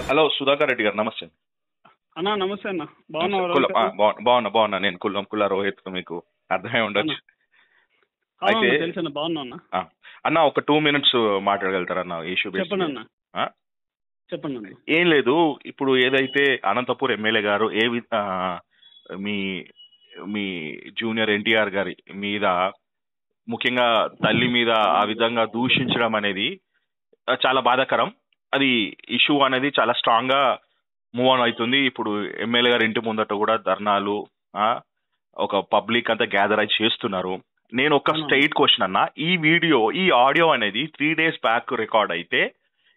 Hello Sudhakar Reddy గారు నమస్తే. అన్నా నమస్తే అన్న, బాగున్నా. నేను కుల్లా రోహిత్, మీకు అర్థమై ఉండొచ్చు. అయితే తెలుసు బాగున్నా అన్న, ఒక 2 minutes మాట్లాడగలుగుతారన్న ఇష్యూ? చెప్పండి అన్న. చెప్పండి. ఏం లేదు, ఇప్పుడు ఏదైతే అనంతపూర్ ఎమ్మెల్యే గారు మీ మీ జూనియర్ ఎన్టీఆర్ గారి మీద, ముఖ్యంగా తల్లి మీద ఆ విధంగా దూషించడం అనేది చాలా బాధాకరం. అది ఇష్యూ అనేది చాలా స్ట్రాంగ్ గా మూవ్ ఆన్ అవుతుంది. ఇప్పుడు ఎమ్మెల్యే గారి ఇంటి ముందట కూడా ధర్నాలు, ఒక పబ్లిక్ అంతా గ్యాదర్ అయి చేస్తున్నారు. నేను ఒక స్ట్రైట్ క్వశ్చన్ అన్న, ఈ ఆడియో అనేది 3 days బ్యాక్ రికార్డ్ అయితే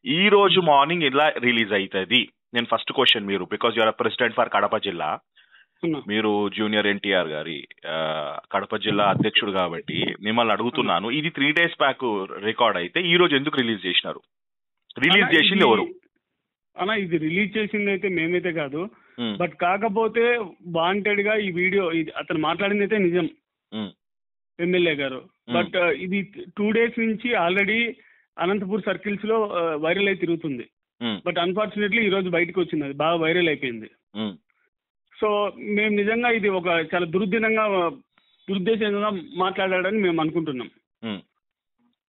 ఈ రోజు మార్నింగ్ ఇలా రిలీజ్ అవుతుంది. నేను ఫస్ట్ క్వశ్చన్, మీరు because you're president for Kadapa జిల్లా, మీరు జూనియర్ ఎన్టీఆర్ గారి కడప జిల్లా అధ్యక్షుడు కాబట్టి మిమ్మల్ని అడుగుతున్నాను, ఇది 3 days బ్యాక్ రికార్డ్ అయితే ఈ రోజు ఎందుకు రిలీజ్ చేసినారు? రిలీజ్ చేసింది ఎవరు అన్న? ఇది రిలీజ్ చేసింది అయితే మేమైతే కాదు, బట్ కాకపోతే వాంటెడ్ గా ఈ వీడియో, అతను మాట్లాడింది అయితే నిజం, ఎమ్మెల్యే గారు. బట్ ఇది 2 days నుంచి ఆల్రెడీ అనంతపూర్ సర్కిల్స్ లో వైరల్ అయి తిరుగుతుంది. బట్ అన్ఫార్చునేట్లీ ఈ రోజు బయటకు వచ్చింది, అది బాగా వైరల్ అయిపోయింది. సో మేము నిజంగా ఇది ఒక చాలా దురుద్దేశంగా మాట్లాడాడని మేము అనుకుంటున్నాం.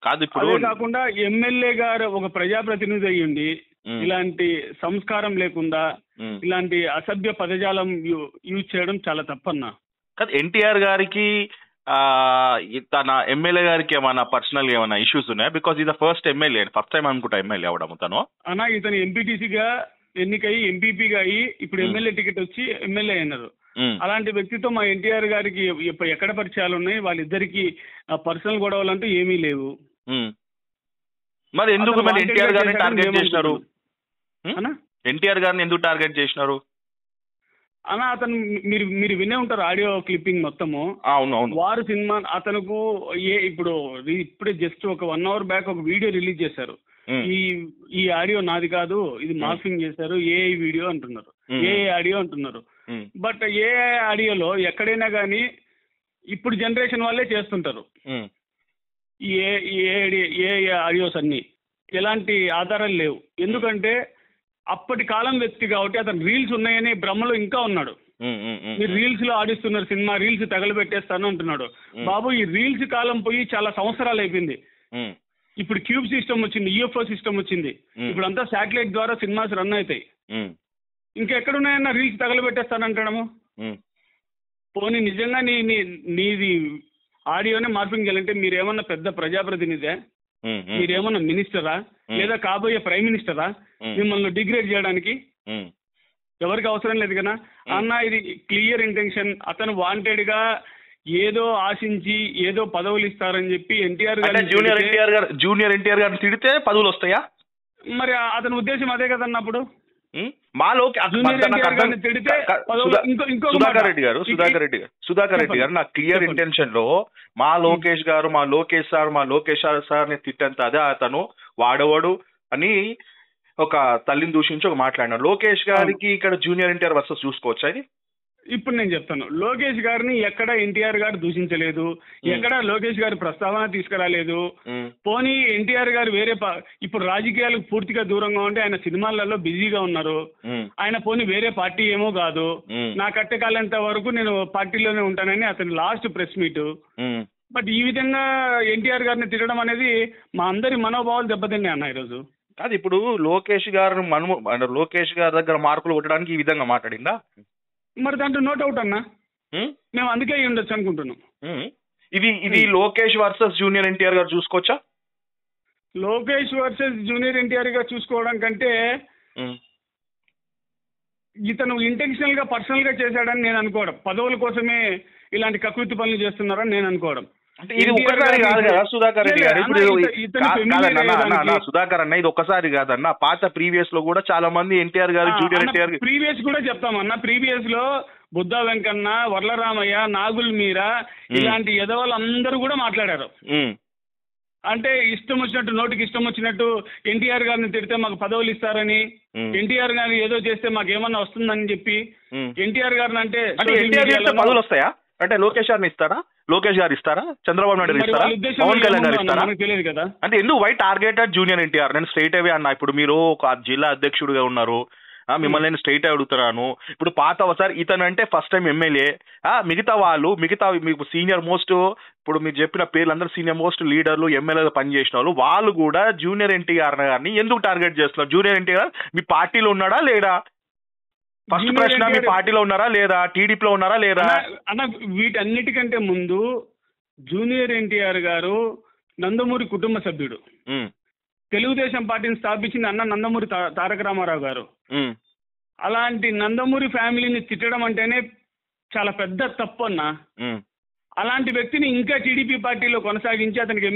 అదే కాకుండా ఎమ్మెల్యే గారు ఒక ప్రజాప్రతినిధి అయ్యుండి ఇలాంటి సంస్కారం లేకుండా ఇలాంటి అసభ్య పదజాలం యూజ్ చేయడం చాలా తప్పన్నా. ఎన్టీఆర్ గారికి తన ఎమ్మెల్యే గారికి ఏమైనా పర్సనల్ ఏమైనా ఇష్యూస్ ఉన్నాయా? బికాస్ ఇది ఫస్ట్ టైం అనుకుంటా ఎమ్మెల్యే అవడం తను. అన్నా, ఇతను ఎంపీటీసీగా ఎన్నికయి ఎంపీపీగా అయ్యి ఇప్పుడు ఎమ్మెల్యే టికెట్ వచ్చి ఎమ్మెల్యే అయినారు. అలాంటి వ్యక్తితో మా ఎన్టీఆర్ గారికి ఎక్కడ పరిచయాలు ఉన్నాయి? వాళ్ళిద్దరికి పర్సనల్ గొడవలు అంటూ ఏమీ లేవు. మరి ఎందుకు ఎన్టీఆర్ గారిని టార్గెట్ చేసినారు? ఎన్టీఆర్ గారిని ఎందుకు టార్గెట్ చేసినారు అన్న? అతను మీరు వినే ఉంటారు ఆడియో క్లిప్పింగ్ మొత్తము. అవును. వారు సినిమా అతనుకు ఇప్పుడే జస్ట్ ఒక 1 hour బ్యాక్ ఒక వీడియో రిలీజ్ చేశారు. ఈ ఆడియో నాది కాదు, ఇది మార్ఫింగ్ చేశారు, ఏఐ వీడియో అంటున్నారు, ఏఐ ఆడియో అంటున్నారు. బట్ ఏఐ ఆడియోలో ఎక్కడైనా కానీ ఇప్పుడు జనరేషన్ వాళ్ళే చేస్తుంటారు ఈ ఏఐ ఆడియోస్ అన్ని. ఎలాంటి ఆధారాలు లేవు, ఎందుకంటే అప్పటి కాలం వ్యక్తి కాబట్టి అతను రీల్స్ ఉన్నాయని భ్రమలో ఇంకా ఉన్నాడు. మీరు రీల్స్ లో ఆడిస్తున్నారు సినిమా, రీల్స్ తగలబెట్టేస్తాను అంటున్నాడు. బాబు, ఈ రీల్స్ కాలం పోయి చాలా సంవత్సరాలు అయిపోయింది. ఇప్పుడు క్యూబ్ సిస్టమ్ వచ్చింది, యూఎఫ్ఓ సిస్టమ్ వచ్చింది, ఇప్పుడు అంతా శాటిలైట్ ద్వారా సినిమాస్ రన్ అవుతాయి. ఇంకెక్కడున్నాయన్నా రీల్స్ తగలబెట్టేస్తానంటాము? పోనీ నిజంగా నీది ఆడియోనే మార్పింగ్ చేయాలంటే మీరేమన్నా పెద్ద ప్రజాప్రతినిధే? మీరేమన్నా మినిస్టరా లేదా కాబోయే ప్రైమ్ మినిస్టరా మిమ్మల్ని డిగ్రేడ్ చేయడానికి? ఎవరికి అవసరం లేదు కదా అన్న. ఇది క్లియర్ ఇంటెన్షన్. అతను వాంటెడ్ గా ఏదో ఆశించి ఏదో పదవులు ఇస్తారని చెప్పి ఎన్టీఆర్ గారు జూనియర్ ఎన్టీఆర్ గారిని తిడితే పదవులు వస్తాయా? మరి అతని ఉద్దేశం అదే కదన్నప్పుడు. సుధాకర్ రెడ్డి గారు నా క్లియర్ ఇంటెన్షన్ లో మా లోకేష్ సార్ ని తిట్టంత అదే అతను వాడవాడు అని ఒక తల్లిని దూషించి ఒక మాట్లాడినాడు. లోకేష్ గారికి ఇక్కడ జూనియర్ ఎన్టీఆర్ వర్సెస్ చూసుకోవచ్చా? ఇది ఇప్పుడు నేను చెప్తాను. లోకేష్ గారిని ఎక్కడ ఎన్టీఆర్ గారు దూషించలేదు, ఎక్కడ లోకేష్ గారి ప్రస్తావన తీసుకురాలేదు. పోనీ ఎన్టీఆర్ గారు ఇప్పుడు రాజకీయాలకు పూర్తిగా దూరంగా ఉండి ఆయన సినిమాలలో బిజీగా ఉన్నారు. ఆయన పోనీ వేరే పార్టీ ఏమో కాదు, నా కట్టెకాలంత వరకు నేను పార్టీలోనే ఉంటానని అతని లాస్ట్ ప్రెస్ మీట్. బట్ ఈ విధంగా ఎన్టీఆర్ గారిని తిరగడం అనేది మా అందరి మనోభావాలు దెబ్బతిన్నాయి అన్న ఈరోజు. అది ఇప్పుడు లోకేష్ గారి దగ్గర మార్కులు కొట్టడానికి ఈ విధంగా మాట్లాడిందా? మరి దాంట్లో నో డౌట్ అన్నా, మేము అందుకే ఉండొచ్చు అనుకుంటున్నాం. ఇది లోకేష్ వర్సెస్ జూనియర్ ఎన్టీఆర్ గారు చూసుకోవచ్చా? లోకేష్ వర్సెస్ జూనియర్ ఎన్టీఆర్ గారు చూసుకోవడం కంటే ఇతను ఇంటెన్షనల్ గా పర్సనల్ గా చేశాడని నేను అనుకోవడం. పదవుల కోసమే ఇలాంటి కకృతి పనులు చేస్తున్నారని నేను అనుకోవడం. ఇది ఒక్కసారి కాదు కదా సుధాకర్ రెడ్డి గారు. సుధాకర్ అన్న, ఇది ఒక్కసారి కాదన్న, పాత ప్రీవియస్ లో కూడా చాలా మంది ఎన్టీఆర్ గారు జూనియర్ ఎన్టీఆర్ ప్రీవియస్ కూడా చెప్తామన్నా. ప్రీవియస్ లో బుద్ధా వెంకన్న, వర్లరామయ్య, నాగుల్ మీరా ఇలాంటి ఎదవలు అందరూ కూడా మాట్లాడారు. అంటే ఇష్టం వచ్చినట్టు, నోటికి ఇష్టం వచ్చినట్టు ఎన్టీఆర్ గారిని తిడితే మాకు పదవులు ఇస్తారని, ఎన్టీఆర్ గారిని ఏదో చేస్తే మాకు ఏమన్నా వస్తుందని చెప్పి ఎన్టీఆర్ గారిని అంటే పదవులు వస్తాయా? అంటే లోకేష్ గారిని ఇస్తారా? లోకేష్ గారు ఇస్తారా? చంద్రబాబు నాయుడు మరి ఇస్తారా? వాళ్ళ ఉద్దేశంలో పవన్ కళ్యాణ్ గారు ఏముందో అన్న ఇస్తారా? మనకు తెలియదు కదా. అంటే ఎందుకు వై టార్గెటెడ్ జూనియర్ ఎన్టీఆర్? నేను స్ట్రైట్ అవే అన్నా, ఇప్పుడు మీరు ఒక జిల్లా అధ్యక్షుడిగా ఉన్నారు, మిమ్మల్ని నేను స్ట్రైట్ అడుగుతున్నాను. ఇప్పుడు పాత సార్ ఇతను అంటే ఫస్ట్ టైం ఎమ్మెల్యే, మిగతా వాళ్ళు మీకు సీనియర్ మోస్ట్, ఇప్పుడు మీరు చెప్పిన పేర్లు అందరూ సీనియర్ మోస్ట్ లీడర్లు ఎమ్మెల్యేలు పనిచేసిన వాళ్ళు కూడా జూనియర్ ఎన్టీఆర్ గారిని ఎందుకు టార్గెట్ చేస్తున్నారు? జూనియర్ ఎన్టీఆర్ మీ పార్టీలో ఉన్నాడా లేదా? ఫస్ట్ ప్రశ్న, మీ పార్టీలో ఉన్నారా లేదా? టీడీపీలో ఉన్నారా లేదా? అన్న వీటన్నిటికంటే ముందు జూనియర్ ఎన్టీఆర్ గారు నందమూరి కుటుంబ సభ్యుడు. తెలుగుదేశం పార్టీని స్థాపించింది అన్న నందమూరి తారక రామారావు గారు. అలాంటి నందమూరి ఫ్యామిలీని తిట్టడం అంటేనే చాలా పెద్ద తప్పు అన్న. అలాంటి వ్యక్తిని ఇంకా టీడీపీ పార్టీలో కొనసాగించి అతనికి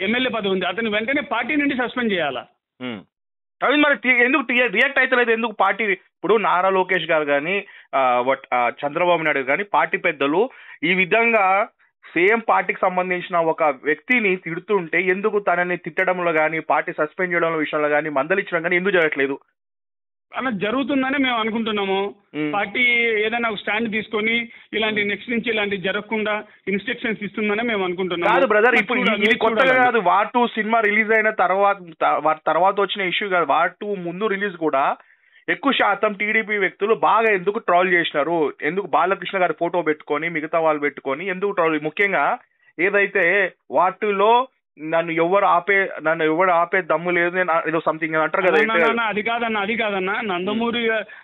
ఎమ్మెల్యే పదవి ఉంది, అతని వెంటనే పార్టీ నుండి సస్పెండ్ చేయాలా? అవి మరి ఎందుకు రియాక్ట్ అవుతలేదు? ఎందుకు పార్టీ? ఇప్పుడు నారా లోకేష్ గారు కానీ చంద్రబాబు నాయుడు కానీ పార్టీ పెద్దలు ఈ విధంగా సేమ్ పార్టీకి సంబంధించిన ఒక వ్యక్తిని తిడుతుంటే ఎందుకు తనని తిట్టడంలో కానీ పార్టీ సస్పెండ్ చేయడం విషయంలో కానీ మందలించడం కానీ ఎందుకు జరగట్లేదు? అలా జరుగుతుందని మేము అనుకుంటున్నాము. పార్టీ ఏదైనా ఒక స్టాండ్ తీసుకొని ఇలాంటి నెక్స్ట్ నుంచి ఇలాంటి జరగకుండా ఇన్స్ట్రక్షన్స్ ఇస్తుందని మేము అనుకుంటున్నాము. కాదు బ్రదర్, ఇప్పుడు ఇది కొత్తగా కాదు. వార్ 2 సినిమా రిలీజ్ అయిన తర్వాత వచ్చిన ఇష్యూ కాదు. వార్ 2 ముందు రిలీజ్ కూడా ఎక్కువ శాతం టీడీపీ వ్యక్తులు బాగా ఎందుకు ట్రోల్ చేసినారు? ఎందుకు బాలకృష్ణ గారి ఫోటో పెట్టుకొని మిగతా వాళ్ళు పెట్టుకొని ఎందుకు ట్రోల్? ముఖ్యంగా ఏదైతే వార్ 2లో నన్ను ఎవరు ఆపే దమ్ము లేదు ఏదో సంథింగ్ అంటారు కదా. అది కాదన్న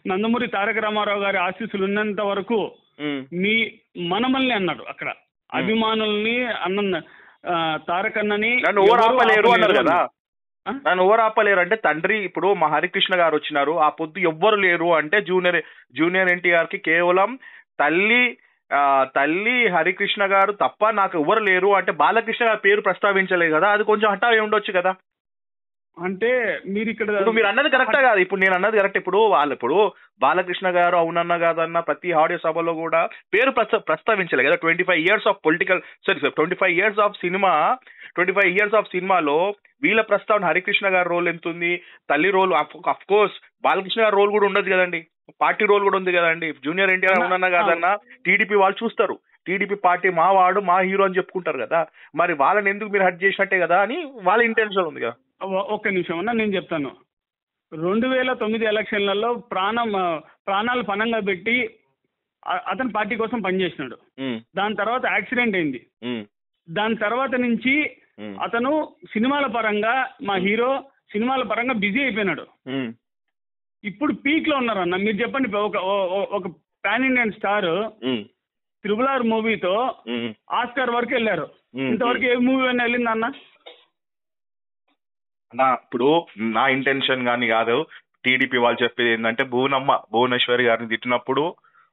నందమూరి తారక రామారావు గారి ఆశీస్సులు ఉన్నంత వరకు మనమల్ని అన్నాడు అక్కడ, అభిమానుల్ని అన్న తారకన్నని నన్ను ఎవరు ఆపలేరు అన్నారు కదా. నన్ను ఎవరు ఆపలేరు అంటే తండ్రి, ఇప్పుడు మా హరికృష్ణ గారు వచ్చినారు, ఆ పొద్దు ఎవ్వరు లేరు అంటే జూనియర్ ఎన్టీఆర్ కి కేవలం తల్లి హరికృష్ణ గారు తప్ప నాకు ఎవరు లేరు అంటే బాలకృష్ణ గారి పేరు ప్రస్తావించలేదు కదా. అది కొంచెం హఠా ఉండొచ్చు కదా. అంటే మీరు అన్నది కరెక్టా కాదు? ఇప్పుడు నేను అన్నది కరెక్ట్. ఇప్పుడు బాలకృష్ణ గారు అవునన్నా కాదన్నా ప్రతి ఆడియో సభలో కూడా పేరు ప్రస్తావించలేదు కదా. 25 years of political 25 years of cinema 25 years of సినిమాలో వీళ్ళ ప్రస్తావన హరికృష్ణ గారి రోల్ ఎంత ఉంది, తల్లి రోల్ అఫ్ కోర్స్ బాలకృష్ణ గారి రోల్ కూడా ఉండదు కదండి, పార్టీ రోల్ కూడా ఉంది కదండి. జూనియర్ ఎన్టీఆర్ అవునన్నా కాదన్నా టీడీపీ వాళ్ళు చూస్తారు, టీడీపీ పార్టీ మా వాడు మా హీరో అని చెప్పుకుంటారు కదా. మరి వాళ్ళని ఎందుకు మీరు హర్ట్ చేసినట్టే కదా అని వాళ్ళ ఇంటెన్షన్ ఉంది కదా. ఒక్క నిమిషం అన్న నేను చెప్తాను. 2009 ఎలక్షన్లలో ప్రాణాలు పణంగా పెట్టి అతను పార్టీ కోసం పనిచేసినాడు. దాని తర్వాత యాక్సిడెంట్ అయింది. దాని తర్వాత నుంచి అతను సినిమాల పరంగా మా హీరో సినిమాల పరంగా బిజీ అయిపోయినాడు. ఇప్పుడు పీక్ లో ఉన్నారు అన్న. మీరు చెప్పండి, ఒక పాన్ ఇండియన్ స్టార్ RRR మూవీతో ఆస్కార్ వరకు వెళ్ళారు. ఇంతవరకు ఏ మూవీ అయినా వెళ్ళిందా అన్న? ఇప్పుడు నా ఇంటెన్షన్ కానీ కాదు, టీడీపీ వాళ్ళు చెప్పేది ఏంటంటే భువనేశ్వరి గారిని తిట్టినప్పుడు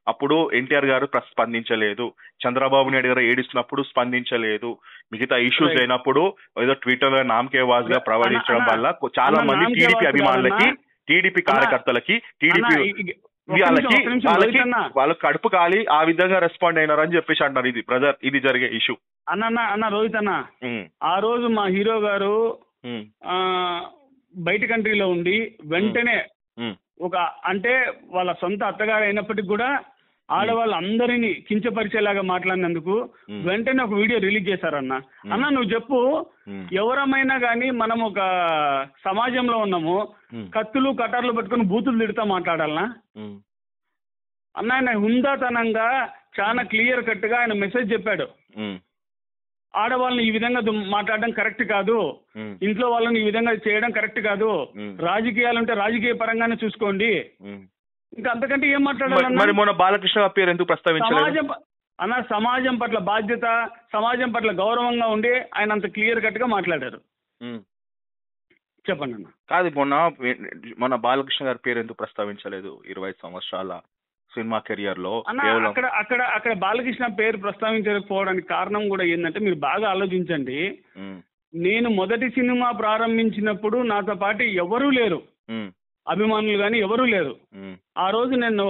అప్పుడు ఎన్టీఆర్ గారు స్పందించలేదు, చంద్రబాబు నాయుడు గారు ఏడుస్తున్నప్పుడు స్పందించలేదు, మిగతా ఇష్యూస్ అయినప్పుడు ఏదో ట్విట్టర్ నామకే వాజ్ గా ప్రవహించడం వల్ల చాలా మంది టీడీపీ అభిమానులకి, టీడీపీ కార్యకర్తలకి, టీడీపీ వాళ్ళకి కడుపు కాలి ఆ విధంగా రెస్పాండ్ అయినారని చెప్పేసి అంటారు. ఇది బ్రదర్, ఇది జరిగే ఇష్యూ. అన్న రోహిత్ అన్న, ఆ రోజు మా హీరో గారు బయట కంట్రీలో ఉండి వెంటనే అంటే వాళ్ళ సొంత అత్తగారు అయినప్పటికీ కూడా ఆడవాళ్ళందరినీ కించపరిచేలాగా మాట్లాడినందుకు వెంటనే ఒక వీడియో రిలీజ్ చేశారన్న. అన్న నువ్వు చెప్పు, ఎవరమైనా కానీ మనం ఒక సమాజంలో ఉన్నాము, కత్తులు కటార్లు పట్టుకుని బూతులు తిడుతూ మాట్లాడాలనా అన్న? ఆయన హుందాతనంగా చాలా క్లియర్ కట్ గా ఆయన మెసేజ్ చెప్పాడు. ఆడవాళ్ళని ఈ విధంగా మాట్లాడడం కరెక్ట్ కాదు, ఇంట్లో వాళ్ళని ఈ విధంగా చేయడం కరెక్ట్ కాదు, రాజకీయాలు ఉంటే రాజకీయ పరంగానే చూసుకోండి. ఇంకా అంతకంటే ఏం మాట్లాడాలి? బాలకృష్ణ పేరు ఎందుకు ప్రస్తావించలేదు అన్న? సమాజం పట్ల బాధ్యత, సమాజం పట్ల గౌరవంగా ఉండి ఆయన అంత క్లియర్ కట్ గా మాట్లాడారు. చెప్పండి అన్న. కాదు, మొన్న బాలకృష్ణ గారి పేరు ఎందుకు ప్రస్తావించలేదు? 25 సంవత్సరాల సినిమా కెరియర్ లో అక్కడ బాలకృష్ణ పేరు ప్రస్తావించకపోవడానికి కారణం కూడా ఏంటంటే, మీరు బాగా ఆలోచించండి. నేను మొదటి సినిమా ప్రారంభించినప్పుడు నాతో పాటు ఎవరూ లేరు, అభిమానులు కానీ ఎవరూ లేరు. ఆ రోజు నేను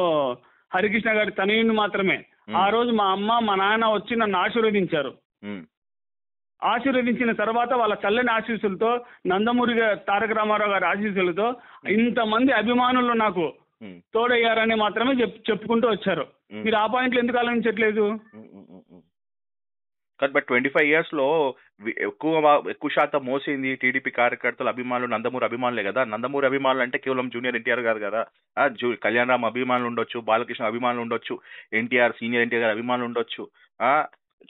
హరికృష్ణ గారి తనయుని మాత్రమే. ఆ రోజు మా అమ్మ మా నాన్న వచ్చి నన్ను ఆశీర్వదించారు. ఆశీర్వదించిన తర్వాత వాళ్ళ చల్లని ఆశీస్సులతో, నందమూరి తారక రామారావు గారి ఆశీస్సులతో ఇంతమంది అభిమానులు నాకు తోడయ్యారని మాత్రమే చెప్పుకుంటూ వచ్చారు. మీరు ఆ పాయింట్లు ఎందుకు ఆలోచించట్లేదు? బట్ 25 years లో ఎక్కువ శాతం మోసింది టీడీపీ కార్యకర్తలు, అభిమానులు, నందమూరి అభిమానులే కదా. నందమూరి అభిమానులు అంటే కేవలం జూనియర్ ఎన్టీఆర్ గారు కదా. కళ్యాణ్ రామ్ అభిమానులు ఉండొచ్చు, బాలకృష్ణ అభిమానులు ఉండొచ్చు, సీనియర్ ఎన్టీఆర్ గారు అభిమానులు ఉండొచ్చు,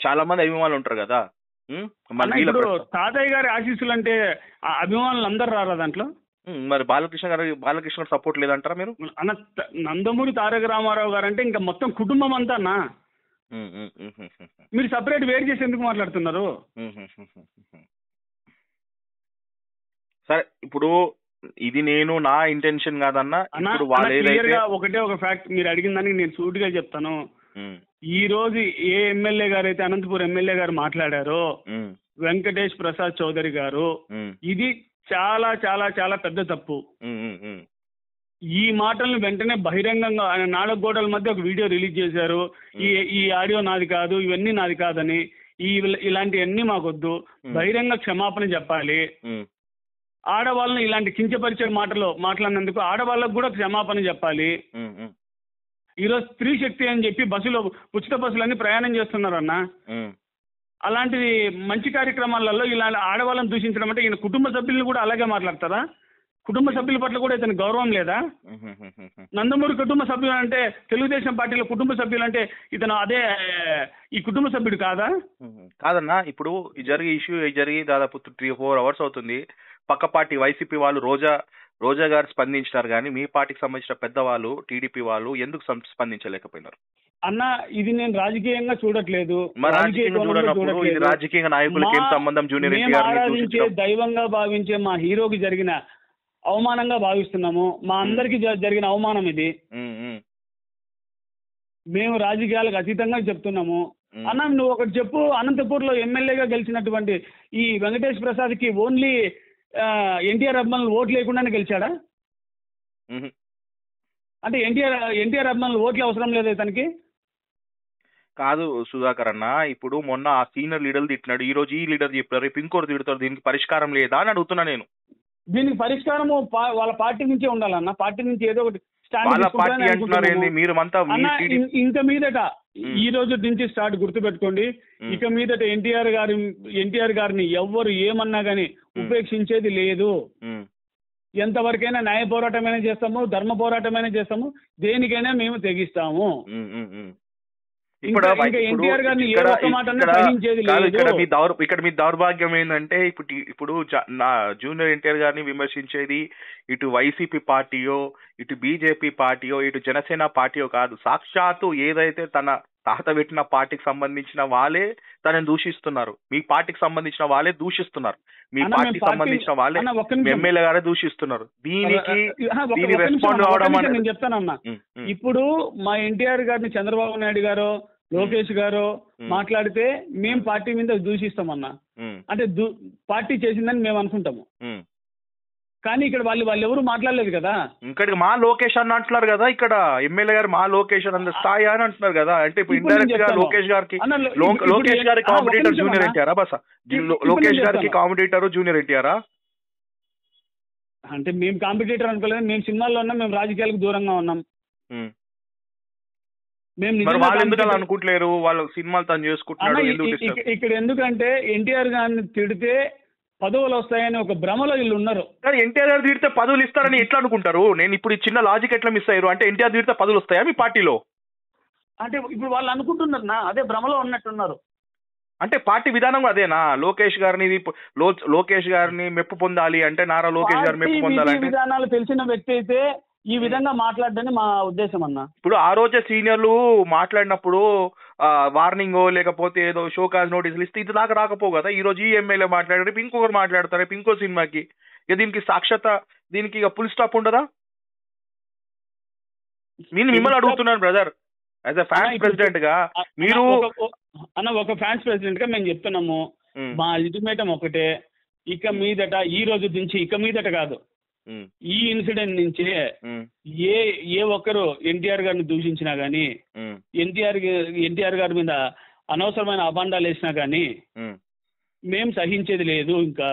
చాలా మంది అభిమానులు ఉంటారు కదా. తాతయ్య గారి ఆశీస్సులు అంటే అభిమానులు అందరు రారా దాంట్లో? మరి బాలకృష్ణ సపోర్ట్ లేదంటారా మీరు? అన్న నందమూరి తారక రామారావు గారు అంటే ఇంకా మొత్తం కుటుంబం అంతా అన్న. మీరు సపరేట్ వేరు చేసి ఎందుకు మాట్లాడుతున్నారు? సరే, ఇప్పుడు ఇది నేను నా ఇంటెన్షన్ కాదన్నా. ఒకటే ఒక ఫ్యాక్ట్ మీరు అడిగిన దానికి నేను సూటిగా చెప్తాను. ఈ రోజు ఏ ఎమ్మెల్యే గారు అయితే అనంతపురం ఎమ్మెల్యే గారు మాట్లాడారో, వెంకటేష్ ప్రసాద్ చౌదరి గారు, ఇది చాలా చాలా చాలా పెద్ద తప్పు. ఈ మాటలను వెంటనే బహిరంగంగా ఆయన 4 గోడల మధ్య ఒక వీడియో రిలీజ్ చేశారు. ఈ ఆడియో నాది కాదు, ఇవన్నీ నాది కాదని, ఇలాంటివన్నీ మాకొద్దు, బహిరంగ క్షమాపణ చెప్పాలి. ఆడవాళ్ళని ఇలాంటి కించపరిచే మాటలు మాట్లాడినందుకు ఆడవాళ్ళకు కూడా క్షమాపణ చెప్పాలి. ఈరోజు స్త్రీ శక్తి అని చెప్పి బస్సులో ఉచిత బస్సులన్నీ ప్రయాణం చేస్తున్నారన్న. అలాంటి మంచి కార్యక్రమాలలో ఇలా ఆడవాళ్ళని దూషించడం అంటే ఈయన కుటుంబ సభ్యులను కూడా అలాగే మాట్లాడతారా? కుటుంబ సభ్యుల పట్ల కూడా ఇతని గౌరవం లేదా? నందమూరి కుటుంబ సభ్యులు అంటే, తెలుగుదేశం పార్టీలో కుటుంబ సభ్యులు అంటే ఇతను అదే ఈ కుటుంబ సభ్యుడు కాదా? కాదన్నా, ఇప్పుడు ఇష్యూ జరిగి దాదాపు 3-4 hours అవుతుంది. పక్క పార్టీ వైసీపీ వాళ్ళు రోజా గారు స్పందించినారు, కానీ మీ పార్టీకి సంబంధించిన పెద్దవాళ్ళు టీడీపీ వాళ్ళు ఎందుకు స్పందించలేకపోయినారు? అన్న, ఇది నేను రాజకీయంగా చూడట్లేదు. రాజకీయ నాయకులకి ఏం సంబంధం? జూనియర్ ఎన్టీఆర్ దైవంగా భావించే మా హీరోకి జరిగిన అవమానంగా భావిస్తున్నాము. మా అందరికి జరిగిన అవమానం ఇది. మేము రాజకీయాలకు అతీతంగా చెప్తున్నాము. అన్న, నువ్వు ఒకటి చెప్పు, అనంతపూర్లో ఎమ్మెల్యేగా గెలిచినటువంటి ఈ వెంకటేష్ ప్రసాద్ కి ఓన్లీ ఎన్టీఆర్ అభిమానులు ఓట్లు లేకుండానే గెలిచాడా? అంటే ఎన్టీఆర్ అభిమానులు ఓట్లు అవసరం లేదా ఇతనికి? కాదు సుధాకర్ అన్న, ఇప్పుడు మొన్న ఆ సీనియర్ లీడర్ తిట్టినాడు, ఈ రోజు ఈ లీడర్ చెప్పారు, రేపు ఇంకోటి తిడతారు, దీనికి పరిష్కారం లేదా అని అడుగుతున్నా నేను. దీనికి పరిష్కారము వాళ్ళ పార్టీ నుంచే ఉండాలన్న. పార్టీ నుంచి ఏదో ఒకటి ఇంకా మీదట ఈ రోజు నుంచి స్టార్ట్ గుర్తుపెట్టుకోండి. ఇక మీదట ఎన్టీఆర్ గారిని ఎవ్వరు ఏమన్నా గానీ ఉపేక్షించేది లేదు. ఎంతవరకైనా న్యాయ పోరాటమైనా చేస్తాము, ధర్మ పోరాటమైనా చేస్తాము, దేనికైనా మేము తెగిస్తాము. ఇక్కడ మీ దౌర్భాగ్యం ఏంటంటే, ఇప్పుడు జూనియర్ ఎన్టీఆర్ గారిని విమర్శించేది ఇటు వైసీపీ పార్టీయో, ఇటు బీజేపీ పార్టీయో, ఇటు జనసేన పార్టీయో కాదు. సాక్షాత్తు ఏదైతే తన తాత పెట్టిన పార్టీకి సంబంధించిన వాళ్ళే తనని దూషిస్తున్నారు. మీ పార్టీకి సంబంధించిన వాళ్ళే దూషిస్తున్నారు. మీ పార్టీకి సంబంధించిన వాళ్ళే ఎమ్మెల్యే గారే దూషిస్తున్నారు. దీనికి రెస్పాండ్ కావడం నేను చెప్తానన్నా. ఇప్పుడు మా ఎన్టీఆర్ గారిని చంద్రబాబు నాయుడు గారు, లోకేష్ గారు మాట్లాడితే మేము పార్టీ మీద దూషిస్తామన్నా. అంటే పార్టీ చేసిందని మేము అనుకుంటాము. కానీ ఇక్కడ వాళ్ళు ఎవరు మాట్లాడలేదు కదా. ఇక్కడ మా లోకేష్ అని అంటున్నారు కదా. ఇక్కడ ఎమ్మెల్యే గారు మా లోకేష్ అంత స్థాయి అని అంటున్నారు కదా. అంటే ఇప్పుడు ఇండైరెక్ట్ గా లోకేష్ గారికి కాంపిటీటర్ జూనియర్ ఎన్టీఆరా? బస్ లోకేష్ గారికి కాంపిటీటర్ జూనియర్ ఎన్టీఆరా? అంటే మేము కాంపిటీటర్ అనుకోలేదు. మేము సినిమాల్లో ఉన్నాం, మేము రాజకీయాలకు దూరంగా ఉన్నాం. వాళ్ళు ఎందుకు అలా అనుకుంటలేరు? వాళ్ళు సినిమాలు తను చేసుకుంటున్నాడు. ఇక్కడ ఎందుకంటే ఎన్టీఆర్ గారిని తిడితే పదవులు వస్తాయని ఒక భ్రమలో వీళ్ళు ఉన్నారు. కానీ ఎన్టీఆర్ గారు తిడితే పదవులు ఇస్తారని ఎట్లా అనుకుంటారు? నేను ఇప్పుడు చిన్న లాజిక్ ఎట్లా మిస్ అయ్యారు అంటే, ఎన్టీఆర్ తిడితే పదవులు వస్తాయా మీ పార్టీలో? అంటే ఇప్పుడు వాళ్ళు అనుకుంటున్నారు నా అదే భ్రమలో ఉన్నట్టున్నారు. అంటే పార్టీ విధానం అదేనా? లోకేష్ గారిని మెప్పు పొందాలి అంటే, నారా లోకేష్ గారు మెప్పు పొందాలంటే విధానాలు తెలిసిన వ్యక్తి అయితే ఈ విధంగా మాట్లాడని మా ఉద్దేశం అన్న. ఇప్పుడు ఆ రోజే సీనియర్లు మాట్లాడినప్పుడు వార్నింగ్ లేకపోతే ఏదో షోకాజ్ నోటీసులు ఇస్తే ఇది దాకా రాకపోవు కదా. ఈ రోజు ఈ ఎమ్మెల్యే మాట్లాడారు, రేపు ఇంకొకరు మాట్లాడతారు, రేపు ఇంకో సినిమాకి. ఇక దీనికి సాక్షాత దీనికి ఇక ఫుల్ స్టాప్ ఉండదా? నేను మిమ్మల్ని అడుగుతున్నాను brother, as a fans president గా. మీరు ఒక ఫ్యాన్స్ ప్రెసిడెంట్ గా మేము చెప్తున్నాము, మా అల్టిమేటం ఒకటే, ఇక మీదట ఈ రోజు నుంచి ఇక మీదట కాదు, ఈ ఇన్సిడెంట్ నుంచి ఏ ఒక్కరు ఎన్టీఆర్ గారిని దూషించినా గానీ, ఎన్టీఆర్ గారి మీద అనవసరమైన అభాండాలు వేసినా గానీ మేము సహించేది లేదు. ఇంకా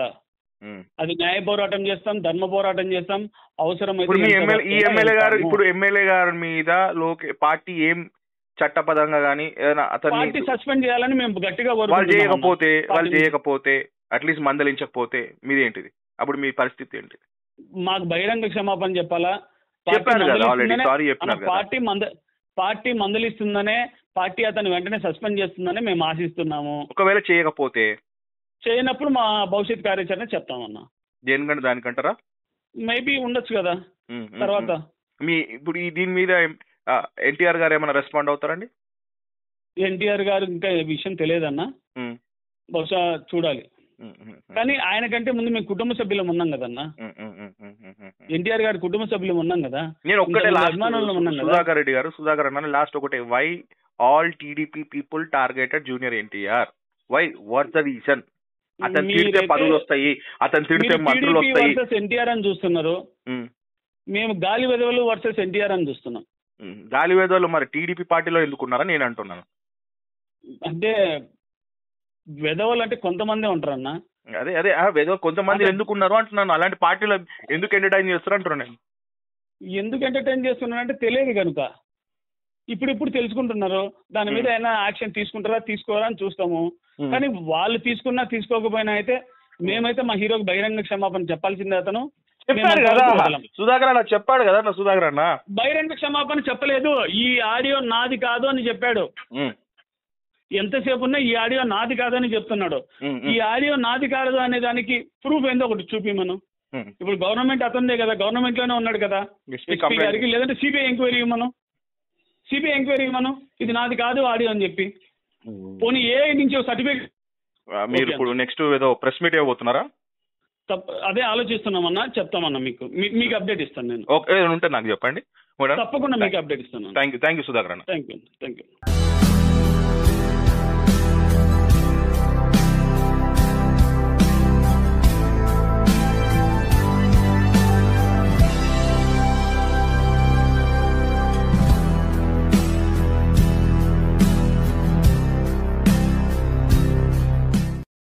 అది న్యాయ పోరాటం చేస్తాం, ధర్మ పోరాటం చేస్తాం. అవసరమైతే ఎమ్మెల్యే గారి మీద పార్టీ చట్టపరంగా కానీ ఏదైనా పార్టీ అతన్ని సస్పెండ్ చేయాలని మేము గట్టిగా వాళ్ళు కోరుకుంటున్నాం. చేయకపోతే అట్లీస్ట్ మందలించకపోతే మీదేంటిది, అప్పుడు మీ పరిస్థితి ఏంటి? మాకు బహిరంగ క్షమాపణ చెప్పాలా? చెప్పారు కదా ఆల్రెడీ, సారీ చెప్పినారు కదా. పార్టీ మందలిస్తుందనే, పార్టీ అతను వెంటనే సస్పెండ్ చేస్తుందనే మేము ఆశిస్తున్నాము. ఒకవేళ చేయకపోతే చేయనప్పుడు మా భవిష్యత్ కార్యాచరణ చెప్తామన్నా. దేనికంటే దానికంటారా? మేబీ ఉండొచ్చు కదా తర్వాత. మీ ఇప్పుడు దీని మీద ఎన్టీఆర్ గారు ఏమైనా రెస్పాండ్ అవుతారండి? ఎన్టీఆర్ గారు ఇంకా విషయం తెలియదన్నా, బహుశా చూడాలి. కానీ ఆయన కంటే ముందు మేము కుటుంబ సభ్యులం ఉన్నాం కదన్నా, ఎన్టీఆర్ గారి కుటుంబ సభ్యులం ఉన్నాం కదా. నేను ఒక్కటే సుధాకర్ రెడ్డి గారు, సుధాకర్ అన్న లాస్ట్ ఒకటే, why all TDP people targeted junior NTR? Why, what's the reason? అతను తిడితే పదవులు వస్తాయి, అతను తిడితే మంత్రులు వస్తాయి. ఎన్టీఆర్ అని చూస్తున్నారు, మేము గాలి వెదవలు వర్సెస్ ఎన్టీఆర్ అని చూస్తున్నాం. గాలి వెదవలు మరి టీడీపీ పార్టీలో ఎందుకున్నారని నేను అంటున్నాను. అంటే వెదవలు అంటే కొంతమంది ఉంటారన్న. అదే వెదవ కొంతమంది ఎందుకున్నారు అంటున్నాను. అలాంటి పార్టీలో ఎందుకు ఎంటర్టైన్ చేస్తారు అంటున్నాను నేను. ఎందుకు ఎంటర్టైన్ చేస్తున్నారంటే తెలియదు కనుక ఇప్పుడు తెలుసుకుంటున్నారు. దాని మీద ఏమైనా యాక్షన్ తీసుకుంటారా తీసుకోరా అని చూస్తాము. కానీ వాళ్ళు తీసుకున్నా తీసుకోకపోయినా అయితే మేమైతే మా హీరోకి బహిరంగ క్షమాపణ చెప్పాల్సిందే. అతను చెప్పారు కదా, సుధాకర్ అన్న చెప్పాడు కదా. సుధాకర్ అన్న బహిరంగ క్షమాపణ చెప్పలేదు, ఈ ఆడియో నాది కాదు అని చెప్పాడు. ఎంతసేపు ఉన్నా ఈ ఆడియో నాది కాదు అని చెప్తున్నాడు. ఈ ఆడియో నాది కాదు అనే దానికి ప్రూఫ్ ఏందో ఒకటి చూపిమను. ఇప్పుడు గవర్నమెంట్ అతనిదే కదా, గవర్నమెంట్ లోనే ఉన్నాడు కదా ఎస్పీ గారికి, లేదంటే సిబిఐ ఎంక్వైరీ ఇవ్వమను, సిబిఐ ఎంక్వైరీ ఇవ్వమను, ఇది నాది కాదు ఆడియో అని చెప్పి. పోనీ ఏ నుంచి సర్టిఫికేట్. మీరు ఇప్పుడు నెక్స్ట్ ఏదో ప్రెస్ మీట్ ఇవ్వబోతున్నారా? అదే ఆలోచిస్తున్నామన్నా, చెప్తామన్నా మీకు అప్డేట్ ఇస్తాను నేను. ఉంటే నాకు చెప్పండి. తప్పకుండా మీకు అప్డేట్ ఇస్తాను. థ్యాంక్ యూ సుధాకర్ అన్న. Thank you.